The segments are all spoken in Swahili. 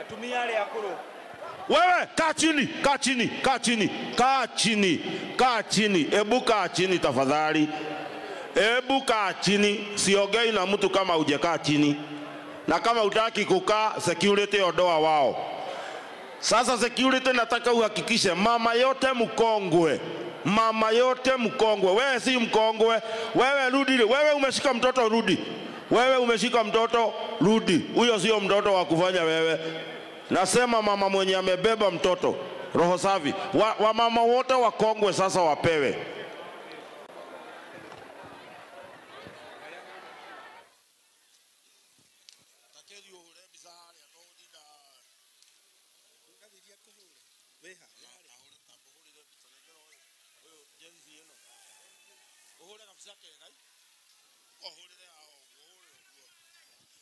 Atumia yale akuru. Wewe kaa chini, kaa chini, kaa chini, kaa chini, kaa chini. Ebu kaa chini tafadhali. Ebu kaa chini. Siongei na mtu kama hujakaa chini. Na kama hutaki kukaa, security ondoa wao. Sasa security nataka uhakikishe mama yote mkongwe. Mama yote mkongwe. Wewe si mkongwe. Wewe rudi. Wewe umeshika mtoto rudi. Wewe umeshika mtoto rudi. Huyo sio mtoto wa kufanya wewe. Nasema mama mwenye amebeba mtoto. Roho safi. Wa mama wote wakongwe sasa wapewe.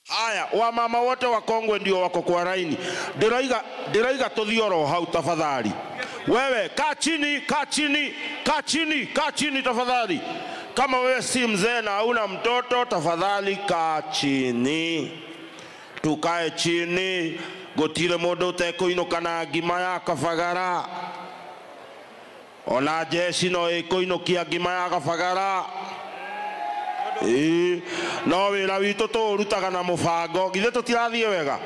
Haya, wamama wote wakongwe ndio wako kwa laini. Diraiga tudhioro hau tafadhali. Wewe kaa chini, kaa chini, kaa chini, kaa chini tafadhali. Kama wewe si mzee na hauna mtoto, tafadhali kaa chini. Tukae chini. Gotire modo teko inokana ngima ya kabagara. Ona jeshi no ikoinokia ngima ya kabagara. No wira witu turutaga na mubango githe tutirathie wega.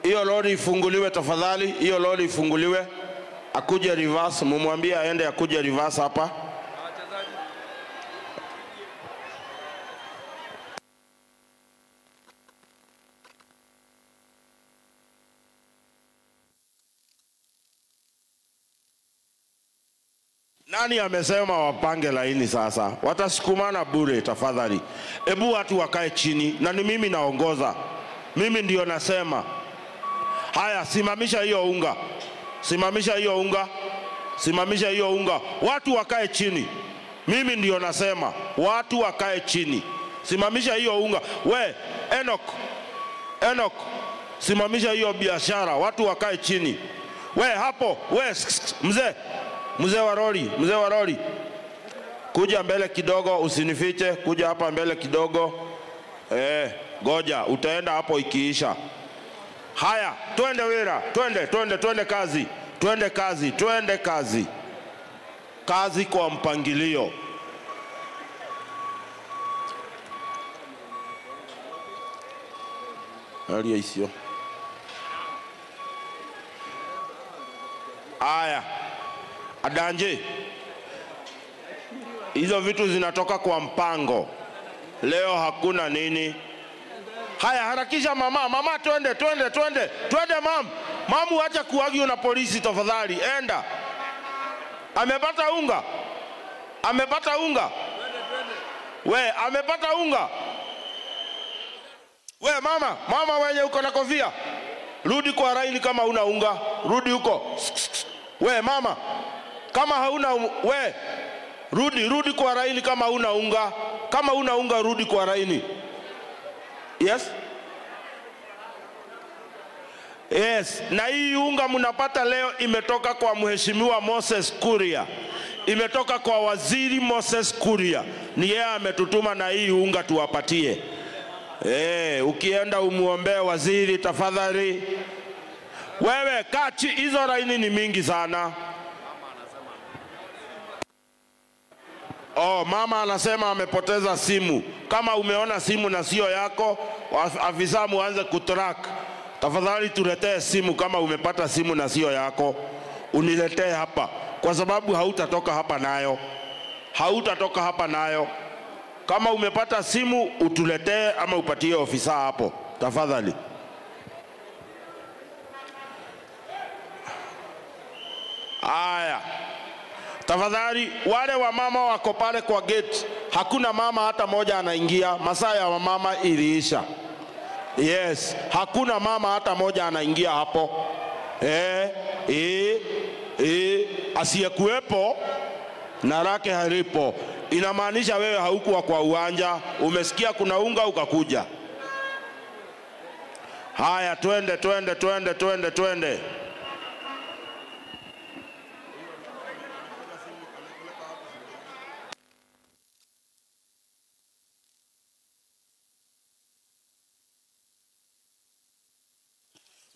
Iyo lori ifunguliwe tafadhali. Iyo lori ifunguliwe. Akuje reverse. Mumwambie aende akuje reverse hapa. Nani amesema wapange laini sasa? Watasukumana bure tafadhali. Ebu watu wakae chini na ni mimi naongoza. Mimi ndio nasema. Haya, simamisha hiyo unga. Simamisha hiyo unga. Simamisha hiyo unga. Watu wakae chini. Mimi ndio nasema. Watu wakae chini. Simamisha hiyo unga. We, Enoch. Simamisha hiyo biashara. Watu wakae chini. We hapo, we Mzee wa lori. Kuja mbele kidogo, usinifiche. Kuja hapa mbele kidogo. Goja, utaenda hapo ikiisha. Haya, twende wira. Twende kazi. Twende kazi. Kazi kwa mpangilio. Hali isio. Haya. Adanje. Hizo vitu zinatoka kwa mpango. Leo hakuna nini. Haya, harakisha mama. Mama twende. Twende mam. Mamu acha kuagio na polisi tafadhali. Enda. Amepata unga. We, amepata unga. We mama wenye uko na kofia. Rudi kwa laini kama una unga. Rudi huko. We mama. Kama hauna we rudi kwa laini kama una unga. Kama una unga rudi kwa laini. Yes, na hii unga mnapata leo imetoka kwa mheshimiwa Moses Kuria. Imetoka kwa waziri Moses Kuria. Ni yeye ametutuma na hii unga tuwapatie. Ukienda umuombee waziri tafadhali. Wewe kachi, hizo laini ni mingi sana. Mama anasema amepoteza simu. Kama umeona simu na sio yako, afisa muanze kutrack. Tafadhali tuletee simu kama umepata simu na sio yako. Uniletee hapa. Kwa sababu hautatoka hapa nayo. Kama umepata simu utuletee ama upatie ofisa hapo. Tafadhali. Haya. Tafadhali wale wa mama wako pale kwa gate. Hakuna mama hata moja anaingia. Masaa ya mama iliisha. Yes, hakuna mama hata moja anaingia hapo. Asiyekuwepo na lake halipo. Inamaanisha wewe haukuwa kwa uwanja. Umesikia kuna unga ukakuja. Haya, twende.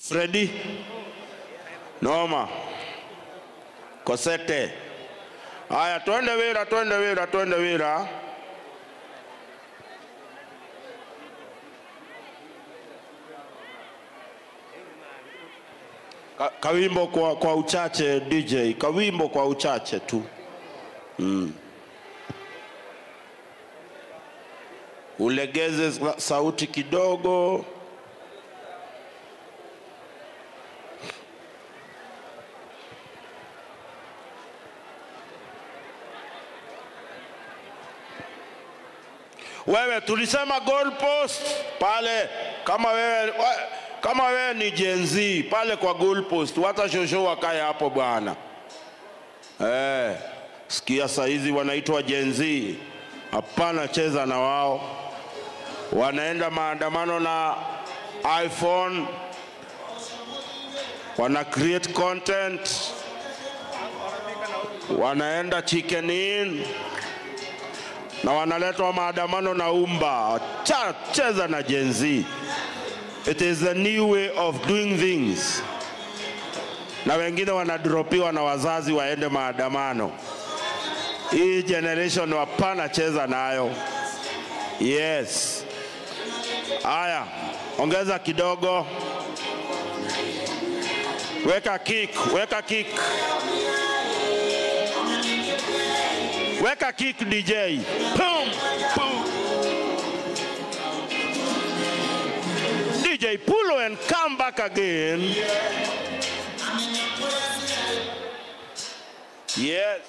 Freddy Noma Kosete. Haya, twende wira. Kawimbo kwa uchache DJ, kawimbo kwa uchache tu. Ulegeze sauti kidogo. Wewe tulisema goalpost pale, kama wewe ni Gen Z pale kwa goalpost, wata shosho wakae hapo bwana. Sikia saizi wanaitwa Gen Z. Hapana, cheza na wao. Wanaenda maandamano na iPhone, wana create content, wanaenda Chicken Inn na wanaletwa maandamano na Umba. Cheza na Gen Z. It is the new way of doing things. Na wengine wanadropiwa na wazazi waende maandamano. Hii generation hapana cheza nayo. Yes. Haya, ongeza kidogo. Weka kick. Weka kick DJ. Boom, boom. DJ pull and come back again. Yes.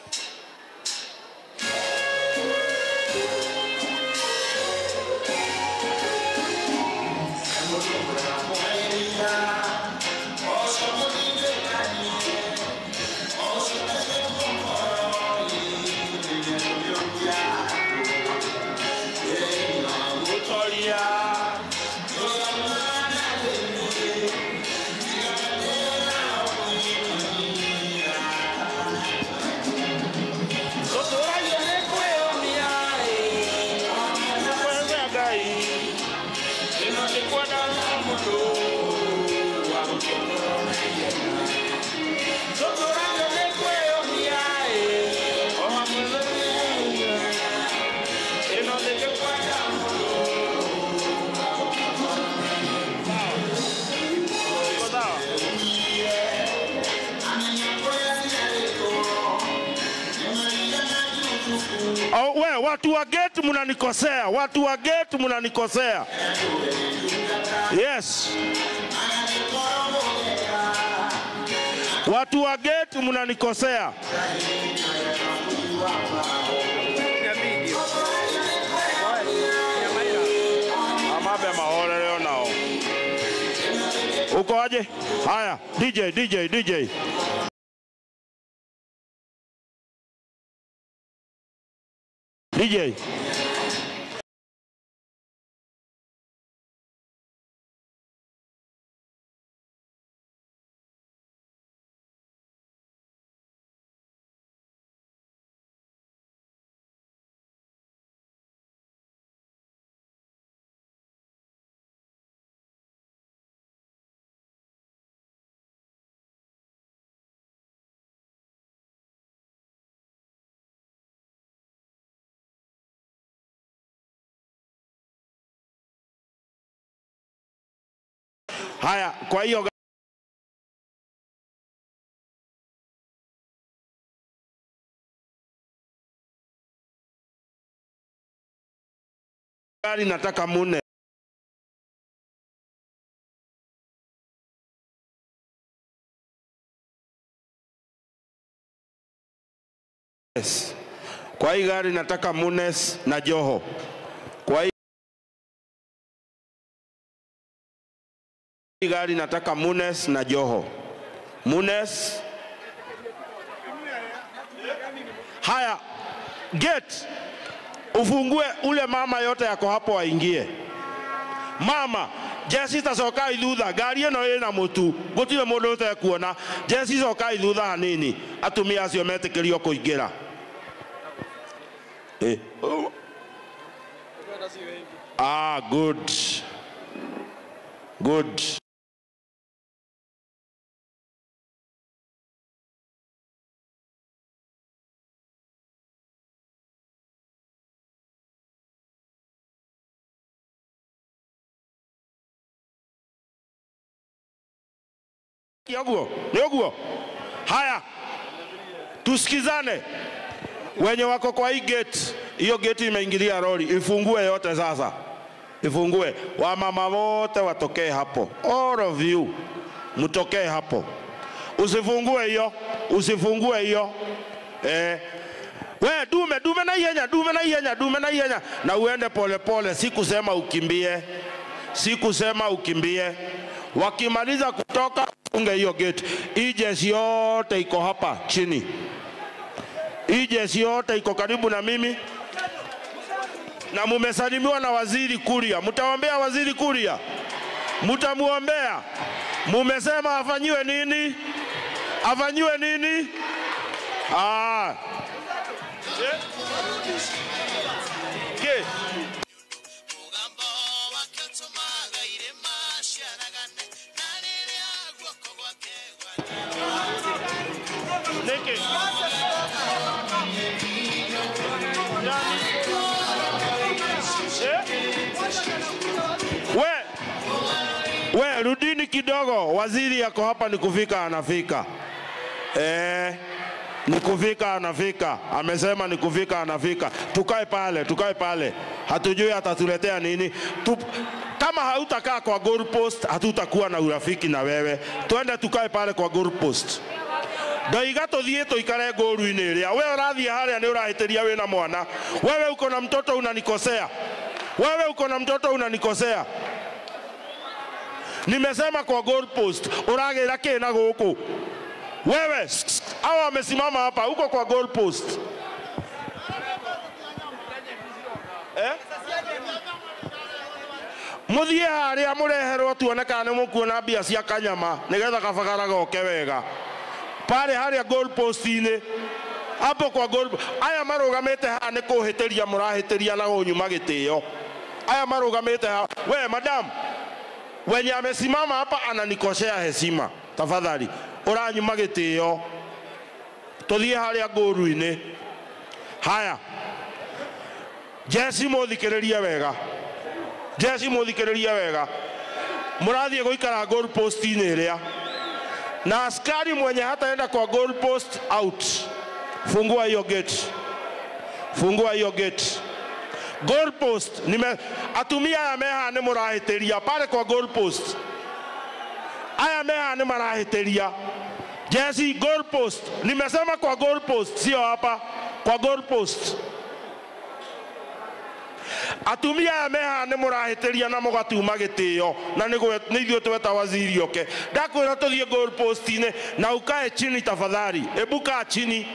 Watu wa gate munanikosea. Watu wa gate munanikosea. Yes. Watu wa gate munanikosea. Amabe mahole leo nao. Uko aje? Haya, DJ. DJ. Haya, kwa hiyo gari nataka mune. Yes. Kwa hii gari nataka Munes na Joho. Kwa hii gari nataka Munes na Joho. Munes. Haya, gate. Ufungue ule mama yote yako hapo waingie. Mama, Jesse tasoka iludha, gari eno ina mutu. Gotile mundu yote kuona. Jesse soka iludha hanini. Atumia siomete kilio kuingira. Good. Ni uguo. Haya, tusikizane. Wenye wako kwa hii gate, hiyo gate imeingilia lori, ifungue yote sasa. Ifungue. Wamama wote watokee hapo. All of you mtokee hapo. Usifungue hiyo. Usifungue hiyo. We dume na ihenya na uende pole pole, sikusema ukimbie. Sikusema ukimbie. Wakimaliza kutoka funge hiyo gate. Jeshi yote iko hapa chini. Jeshi yote iko karibu na mimi. Na mumesalimiwa na waziri Kuria. Mtaombea waziri Kuria? Mtamuombea? Mumesema afanyiwe nini? Afanyiwe nini? Okay. We rudini kidogo, waziri yako hapa, ni kufika anafika. Ni kufika anafika. Amesema ni kufika anafika. Tukae pale. Hatujui atatuletea nini. Kama hautakaa kwa goalpost, hatutakuwa na urafiki na wewe. Tuende tukae pale kwa goalpost. Ndaiga tuthie tuikare goru-ini iria. Wewe urathie haria ni urahitiria wina mwana. Wewe uko na mtoto unanikosea. Nimesema kwa goalpost, uragira kina guku. Wewe hawa wamesimama hapa, uko kwa goalpost. Muthie haria mureherwo tuone kana mukuona mbia cia kanyama nigetha kabagara goke wega. Pale haria goalpost-ini. Hapo kwa goal. Aya marugamite ha ni kuhitiria murahitiria na gunyuma gitio. Aya marugamite ha. We madam, wenye amesimama hapa ananikosea heshima. Tafadhali, uranyuma gitio. Tuthie haria goru-ini. Haya. Jeshi muthikiriria wega. Murathie guikara goalpost-ini iria. Na askari mwenye hataenda kwa goalpost out. Fungua hiyo gate. Goalpost atumia ya meha ni murahitiria pale kwa goalpost. Aya meha ni marahitiria. Jesse, goalpost. Nimesema kwa goalpost, sio hapa. Kwa goalpost. Atumia ya meha ni murahitiria na mugatuma gitio na nithio tweta waziri oke. Ndakwira tuthie goalpost-ini na ukae chini tafadhali. Ebuka chini.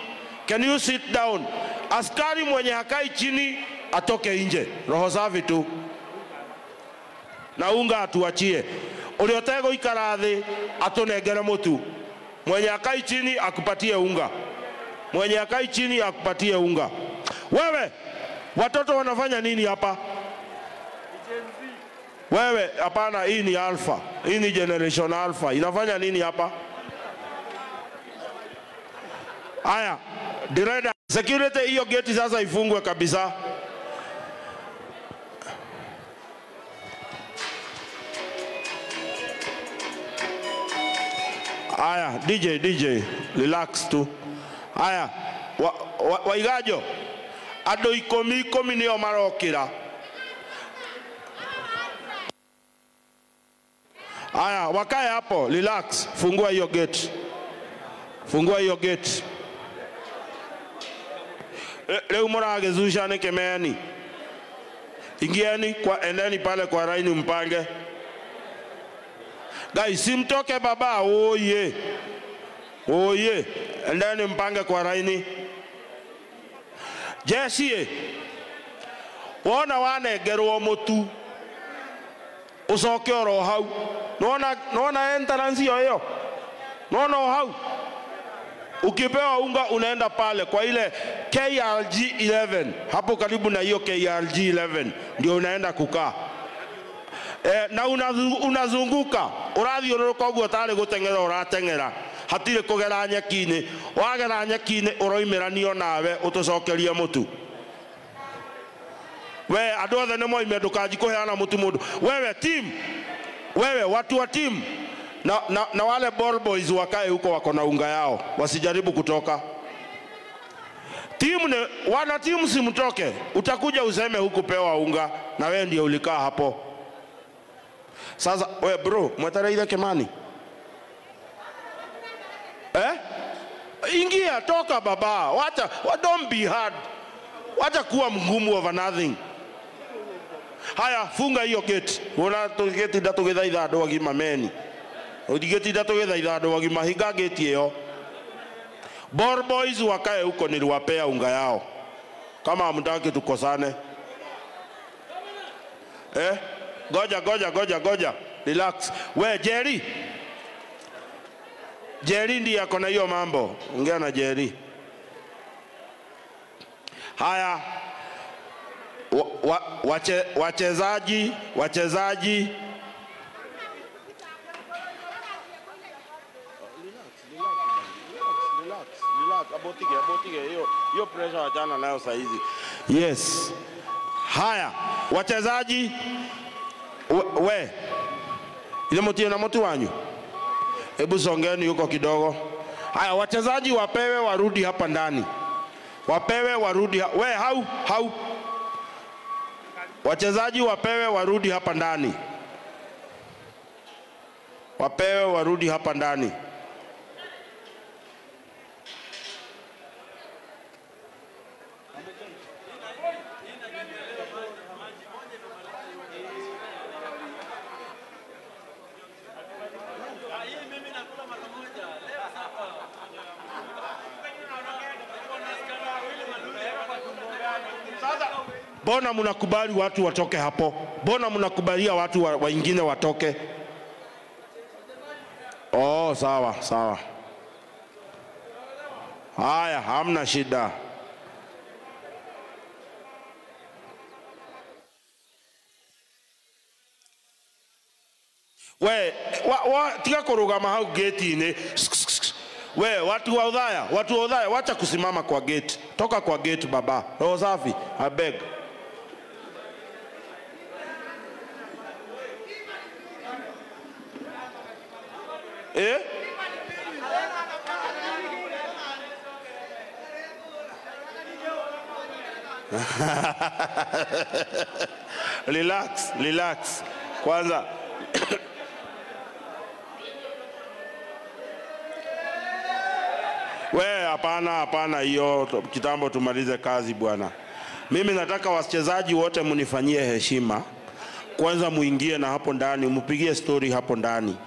Can you sit down? Askari mwenye hakai chini atoke nje. Roho safi tu. Na unga atuachie. Uliotego ikara thi atunengere mutu. Mwenye hakai chini akupatie unga. Wewe watoto wanafanya nini hapa? Wewe hapana, hii ni alpha. Hii ni generation alpha. Inafanya nini hapa? Aya, direda security, hiyo gate sasa ifungwe kabisa. Aya, DJ, relax tu. Aya, waigajo. Ado ikomi nio marokira. Aya, wakae hapo, relax. Fungua hiyo gate. Leo muragezusha ni kemeni. Ingieni kwa endeni pale kwa raini mpange. Guys, simtoke baba. Oye. Endeni mpange kwa raini. Jeshi, wona wanegerwo mutu ucoke oro hau. Nona entrance hiyo. Nona hau. Ukipewa unga unaenda pale kwa ile KRG 11. Hapo karibu na hiyo KRG 11 ndio unaenda kukaa. Na unazunguka. Urathiururuka uguo tari gutengera uratengera. Hatire kugera nyaki-ini. Wagera nyaki-ini uroimeranio nawe utucokerie mutu. We andu othe ni moime ndukanji kuheana mutu mundu. Wewe team. Wewe watu wa team. na wale ball boys wakae huko wako na unga yao, wasijaribu kutoka. Wana timu simtoke, utakuja useme huku pewa unga na wewe ndio ulikaa hapo. Sasa we bro, mwetereire Kimani. Ingia, toka baba. Don't be hard. Wacha kuwa mgumu over nothing. Haya, funga hiyo gate. Ona gate ndatugithaitha andu agima meni. Gate ndatugithaitha andu agima, hinga gate hiyo. Ball boys wakae huko niliwapea unga yao. Kama hamtaki tukosane. Goja. Relax. We Jerry. Jerry ndiye ako na hiyo mambo. Ongea na Jerry. Haya. Wachezaji Abotige hiyo pressure wachana nayo saa hizi. Yes. Haya, wachezaji we ile mtio na mtu wanyu, hebu songeni huko kidogo. Haya, wachezaji wapewe warudi hapa ndani. Wapewe warudi we hau wachezaji wapewe warudi hapa ndani. Wapewe warudi hapa ndani. Bona mnakubali watu watoke hapo? Bona mnakubalia watu wengine watoke? Oh, sawa. Haya, hamna shida. We, tika kurugama hau gate ni. We, watu wa udhaya, wacha kusimama kwa gate. Toka kwa gate baba. Roho safi, I beg. Relax. Kwanza we hapana hiyo kitambo, tumalize kazi bwana. Mimi nataka wachezaji wote munifanyie heshima. Kwanza muingie na hapo ndani, mupigie story hapo ndani.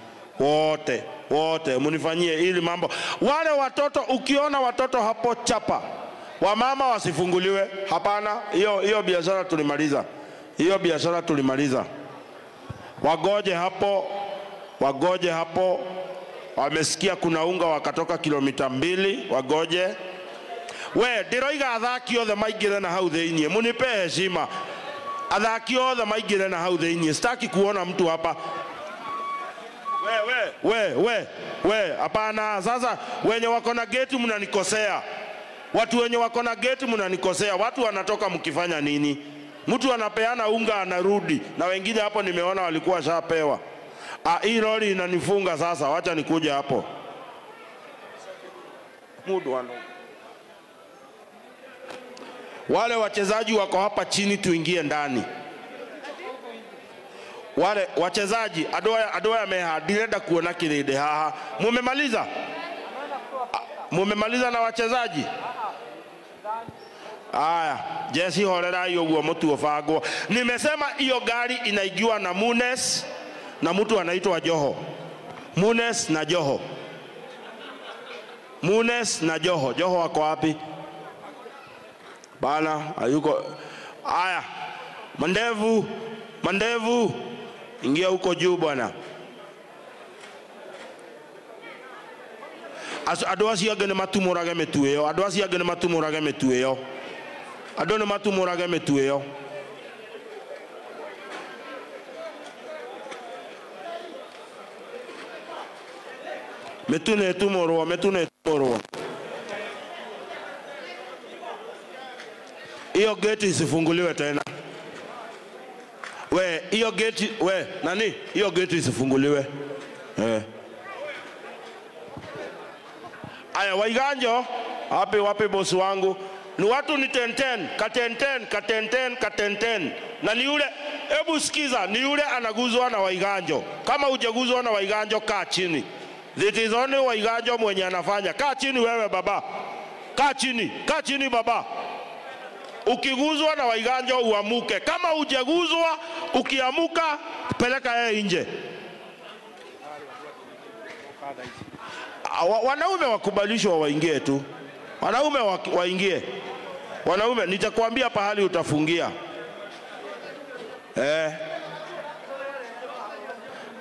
Wote munifanyie ili mambo. Wale watoto, ukiona watoto hapo chapa. Wamama wasifunguliwe. Hapana, hiyo biashara tulimaliza. Wagoje hapo. Wamesikia kuna unga wakatoka kilomita 2, wagoje. We, ndiroiga athaki othe maingire na hau theinie. Munipe heshima. Athaki othe maingire na hau theinie. Sitaki kuona mtu hapa. We, hapana. Sasa wenye wako na gate mnanikosea. Watu wenye wako na gate mnanikosea. Watu wanatoka mkifanya nini? Mtu anapeana unga anarudi, na wengine hapo nimeona walikuwa shapewa. Hii lori inanifunga sasa, wacha nikuja hapo. Wale wachezaji wako hapa chini, tuingie ndani. Wale wachezaji adoya meha direnda kuona kirede haha. Mumemaliza na wachezaji? Aya, Jesse horera hiyo uo mtu ofagwo. Nimesema hiyo gari inaigiwa na Munes na mtu anaitwa Joho. Munes na Joho. Joho wako wapi? Bana, hayuko. Aya, Mandevu. Ingia huko juu bwana. Andå acio angä nä matumårage mä tu ä yo. Andå acio angä nä matumårage mä tu ä yo. Andå nä matumårage mä tu ä yo. Mä tu nä tumårwo. Iyo gate isifunguliwe tena. Iyo gate isifunguliwe. Haya, Waiganjo, wapi bosi wangu? Ni watu ni 10 na ni yule, hebu sikiza, ni yule anaguzwa na Waiganjo. Kama hujaguzwa na Waiganjo, kaa chini. It is only Waiganjo mwenye anafanya. Kaa chini wewe baba, kaa chini baba. Ukiguzwa na Waiganjo uamuke. Kama hujaguzwa, ukiamuka peleka yeye nje. Wanaume wakubalishwa waingie tu. Wanaume waingie. Wanaume nitakwambia pahali utafungia.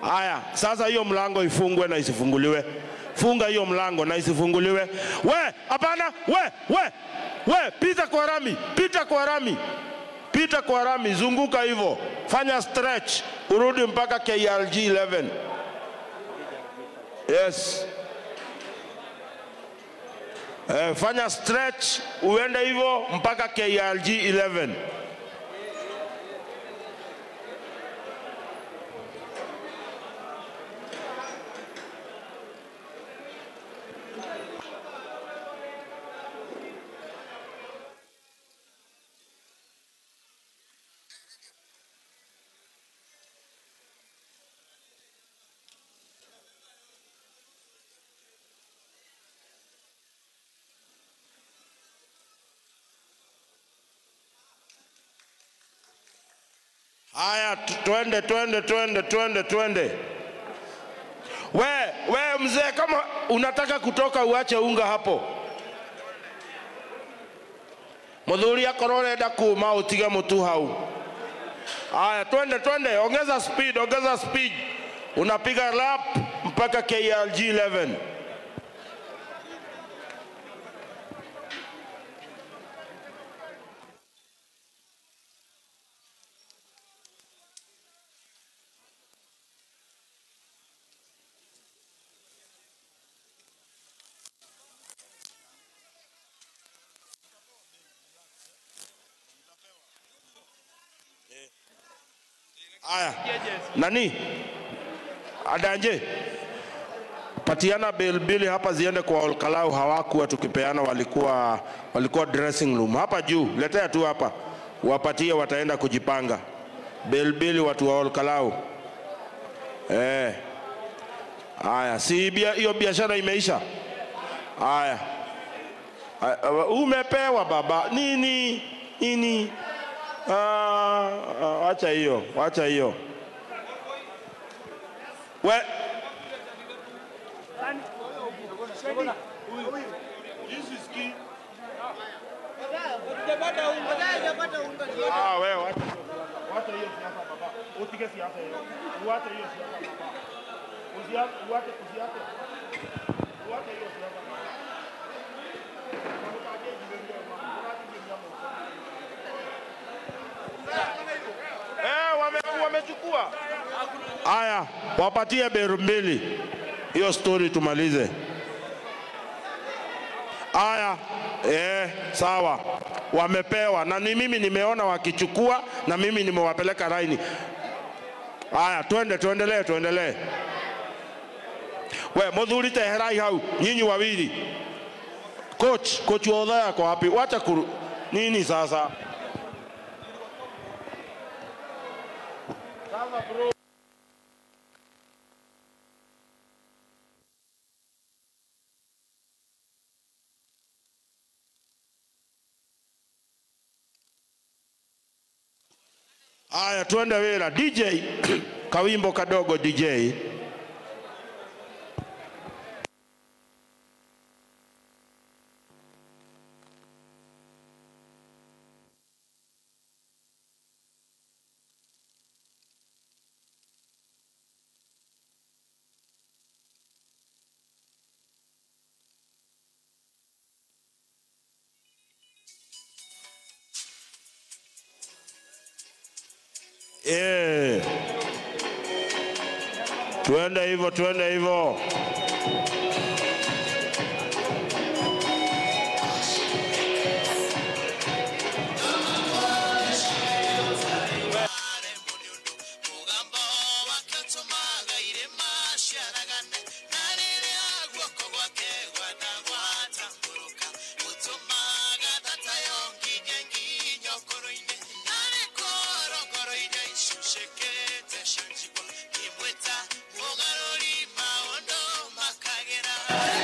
Haya, sasa hiyo mlango ifungwe na isifunguliwe. Funga hiyo mlango na isifunguliwe. We, hapana, we, pita kwa rami, zunguka hivyo. Fanya stretch, urudi mpaka KRG 11. Yes. Fanya stretch, uende hivyo mpaka KRG 11. Haya, twende. We mzee, kama unataka kutoka uache unga hapo. Muthuri akororenda kuma utiga mutu hau. Haya, twende, ongeza speed. Unapiga lap mpaka KRG 11. Aya, nani? Adanje. Patiana bili hapa ziende kwa Olkalau, hawakuwa tukipeana, walikuwa dressing room. Hapa juu, letea tu hapa. Wapatie, wataenda kujipanga. Bili watu wa Olkalau. Aya, si hiyo biashara imeisha? Aya. Umepewa baba. Nini? Wacha hiyo. We wewe wacha hiyo siasa baba. Utige siasa hiyo. Uache hiyo siasa baba. Uache hiyo siasa baba. Wamechukua. Aya, wapatie beru mbili. Hiyo story tumalize. Aya, sawa. Wamepewa na ni mimi nimeona wakichukua na mimi nimewapeleka raini. Aya, tuendelee. We, muthuri teherai hau, nyinyi wawili. Coach Odha yako wapi? Wacha nini sasa? Bro. Aya, tuende wera. DJ kawimbo kadogo DJ. Tuende hivyo.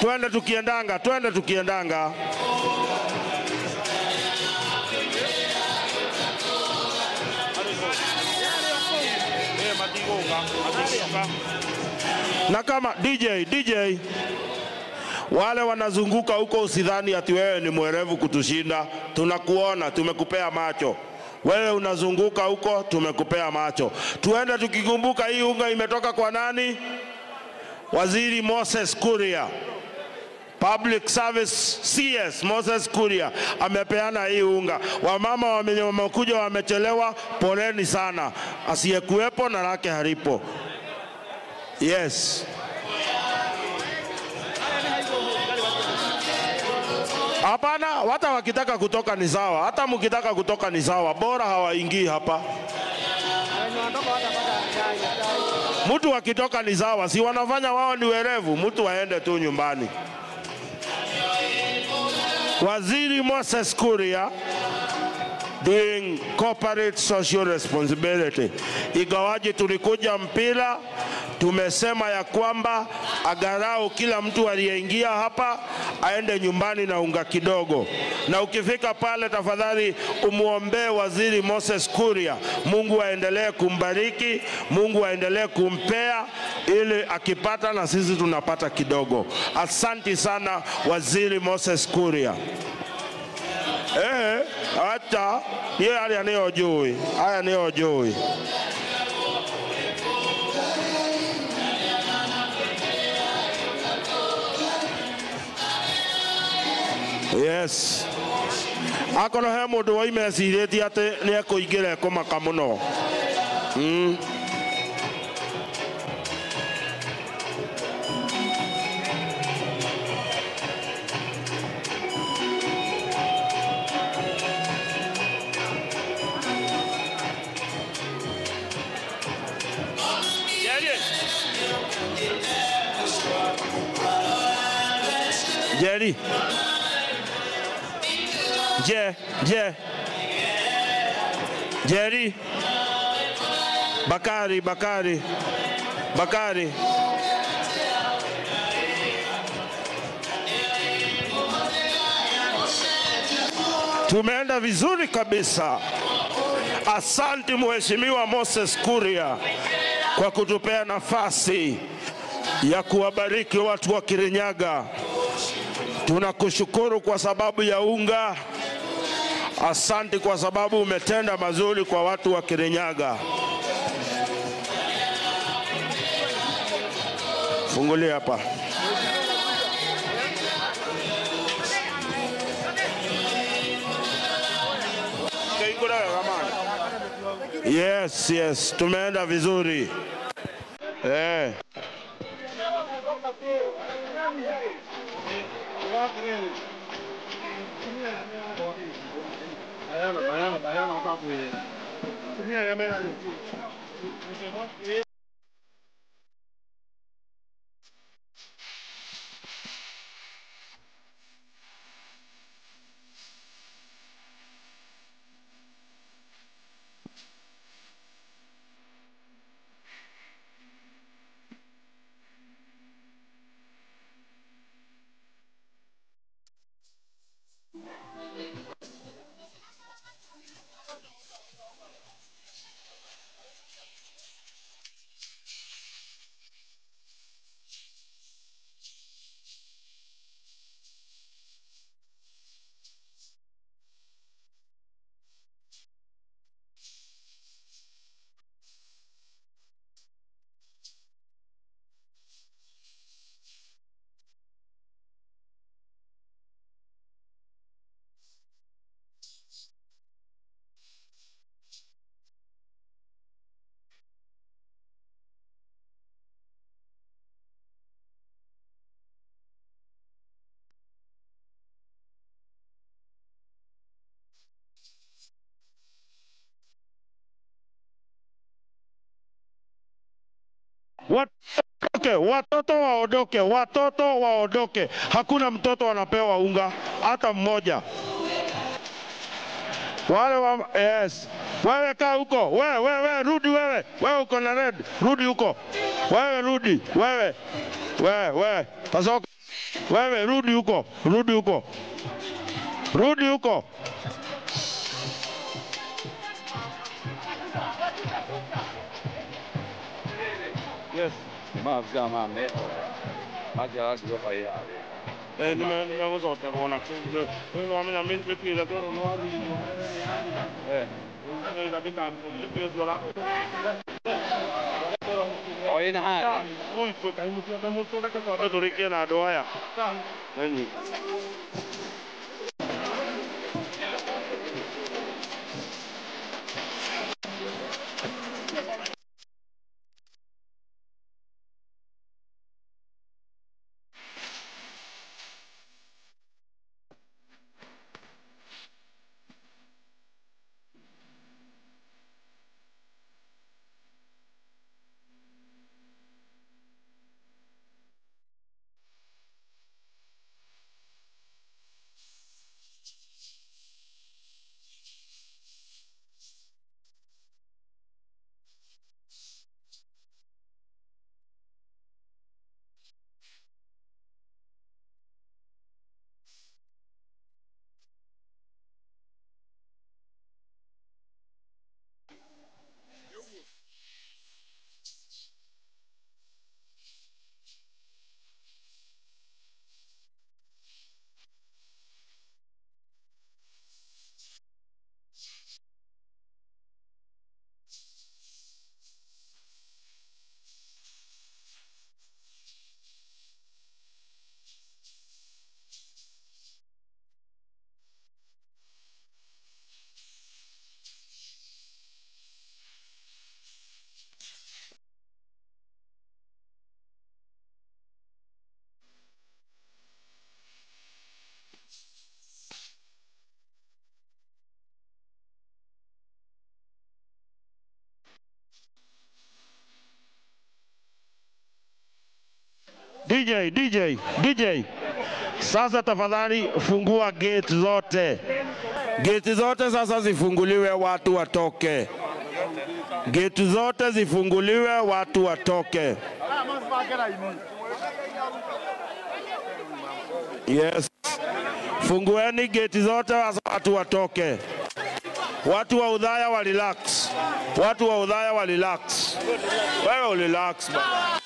Twende tukiendanga. Na kama DJ wale wanazunguka huko, usidhani ati wewe ni mwerevu kutushinda. Tunakuona, tumekupea macho. Wewe unazunguka huko, tumekupea macho. Tuende tukikumbuka hii unga imetoka kwa nani? Waziri Moses Kuria. Public Service CS Moses Kuria amepeana hii unga. Wamama wamekuja wamechelewa, poleni sana. Asiyekuwepo na lake halipo. Yes. Hapana, hata wakitaka kutoka ni sawa. Hata mkitaka kutoka ni sawa. Bora hawaingii hapa. Mtu wakitoka ni sawa. Si wanafanya wao ni werevu. Mtu waende tu nyumbani. Waziri Moses Kuria doing corporate social responsibility. Igawaji tulikuja mpira, tumesema ya kwamba agarau kila mtu aliyeingia hapa aende nyumbani na unga kidogo. Na ukifika pale tafadhali umuombee Waziri Moses Kuria. Mungu aendelee kumbariki, Mungu aendelee kumpea ili akipata na sisi tunapata kidogo. Asante sana Waziri Moses Kuria. Hata yeye aliyojui, haya ni ojui. Yes. Akono he mundu wa imecirĩtie atĩ nĩ ekũingĩra ekũmaka mũno. Jerry. Jerry. Bakari. Tumeenda vizuri kabisa. Asante Mheshimiwa Moses Kuria kwa kutupea nafasi ya kuwabariki watu wa Kirinyaga. Tunakushukuru kwa sababu ya unga. Asante kwa sababu umetenda mazuri kwa watu wa Kirinyaga. Fungulia hapa. Yes, tumeenda vizuri. Watoto waondoke. Hakuna mtoto anapewa unga hata mmoja. Yes. Wewe kaa huko. Wewe rudi wewe. Wewe uko na red. Rudi huko. Wewe rudi. Wewe. Tasoka. Wewe rudi huko, rudi huko. Rudi huko. Yes. Mafia mame. Aja ndio haya. Nimeuza utaona. Wewe wamenya mimi pia ndio unaona. Oi na haya. Oi, foi caiu no chão da casa do Rique na doia. Nani? DJ. Sasa tafadhali fungua gate zote. Gate zote sasa zifunguliwe watu watoke. Gate zote zifunguliwe watu watoke. Yes. Fungueni gate zote watu watoke. Watu wa Udhaya wa relax. Watu wa Udhaya wa relax. Wewe relax bana.